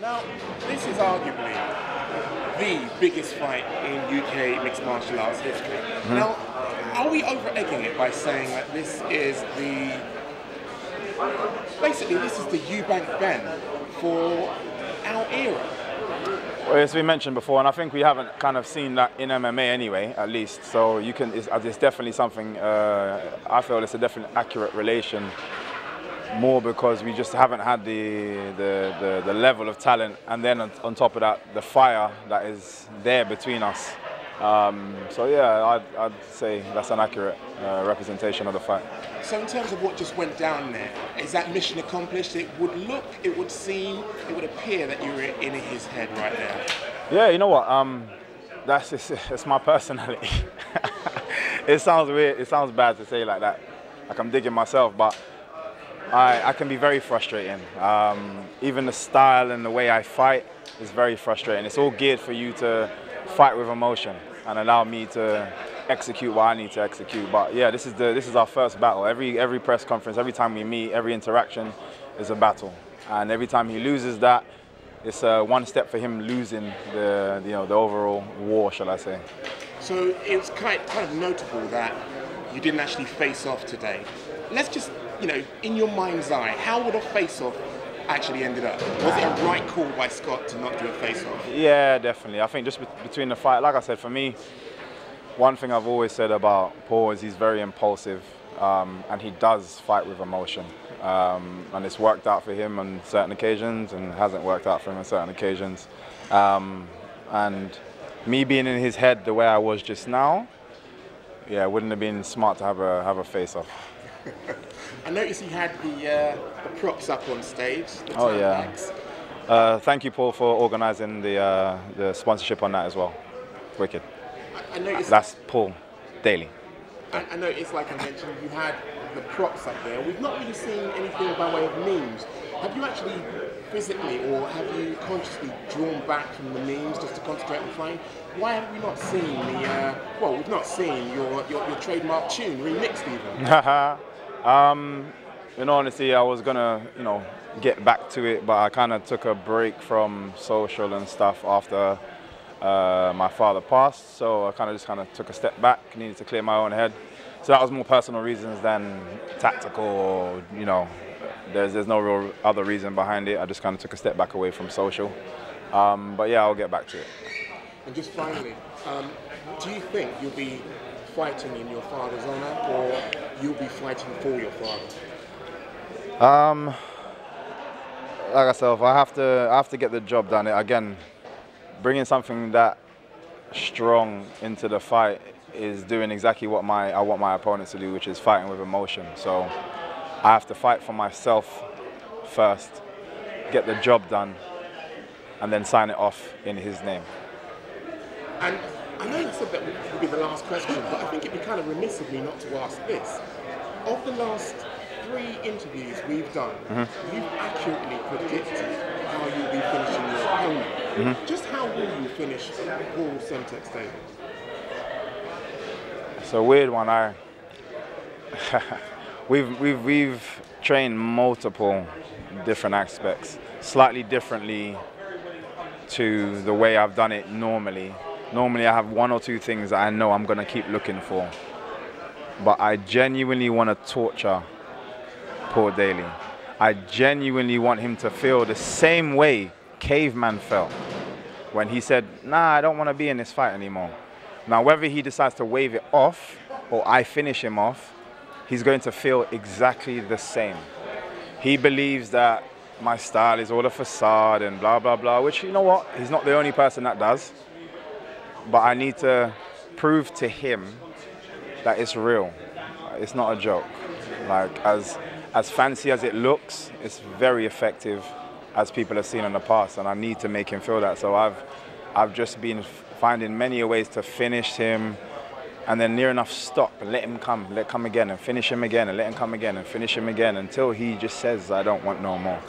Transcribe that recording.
Now, this is arguably the biggest fight in UK mixed martial arts history. Now, are we over-egging it by saying that this is the... Basically, this is the Eubank Ben for our era? Well, as we mentioned before, and I think we haven't kind of seen that in MMA anyway, at least. So you can, it's definitely something, I feel it's a definitely accurate relation, more because we just haven't had the level of talent, and then on top of that, the fire that is there between us. So yeah, I'd say that's an accurate representation of the fight. So in terms of what just went down there, is that mission accomplished? It would look, it would seem, it would appear that you were in his head right now. Yeah, you know what? It's my personality. It sounds weird. It sounds bad to say like that. Like I'm digging myself, but I can be very frustrating. Even the style and the way I fight is very frustrating. It's all geared for you to fight with emotion and allow me to execute what I need to execute. But yeah, this is our first battle. Every press conference, every time we meet, every interaction is a battle. And every time he loses that, it's one step for him losing the overall war, shall I say. So it's kind of notable that you didn't actually face off today. Let's just, in your mind's eye, how would a face-off actually ended up? Was it a right call by Scott to not do a face-off? Yeah, definitely. I think just between the fight, like I said, for me, one thing I've always said about Paul is he's very impulsive, and he does fight with emotion. And it's worked out for him on certain occasions and hasn't worked out for him on certain occasions. And me being in his head the way I was just now, yeah, it wouldn't have been smart to have a face-off. I noticed he had the props up on stage. Oh yeah. Thank you, Paul, for organising the sponsorship on that as well. Wicked. I noticed that's Paul Daley. I noticed, like I mentioned, you had the props up there. We've not really seen anything by way of memes. Have you actually physically, or have you consciously drawn back from the memes just to concentrate on playing? Why have we not seen the? Well, we've not seen your trademark tune remixed even. In honesty, I was gonna, get back to it, but I kind of took a break from social and stuff after my father passed. So I kind of took a step back. Needed to clear my own head. So that was more personal reasons than tactical, or there's no real other reason behind it. I just kind of took a step back away from social. But yeah, I'll get back to it. And just finally, do you think you'll be fighting in your father's honour, or you'll be fighting for your father? Like I said, I have to get the job done. Again, bringing something that strong into the fight is doing exactly what I want my opponents to do, which is fighting with emotion. So I have to fight for myself first, get the job done, and then sign it off in his name. And I know you said that would be the last question, but I think it'd be kind of remiss of me not to ask this. Of the last 3 interviews we've done, you've accurately predicted how you'll be finishing your opponent. Just how will you finish Paul Semtex Daley? It's a weird one. We've trained multiple different aspects, slightly differently to the way I've done it normally. Normally I have 1 or 2 things that I know I'm going to keep looking for. But I genuinely want to torture Paul Daley. I genuinely want him to feel the same way Caveman felt when he said, nah, I don't want to be in this fight anymore. Now, whether he decides to wave it off or I finish him off, he's going to feel exactly the same. He believes that my style is all a facade and blah, blah, blah, which, you know what? He's not the only person that does. But I need to prove to him that it's real. It's not a joke. Like, as fancy as it looks, it's very effective, as people have seen in the past, and I need to make him feel that. So I've just been finding many ways to finish him, and then near enough stop and let him come again and finish him again and let him come again and finish him again until he just says, I don't want no more.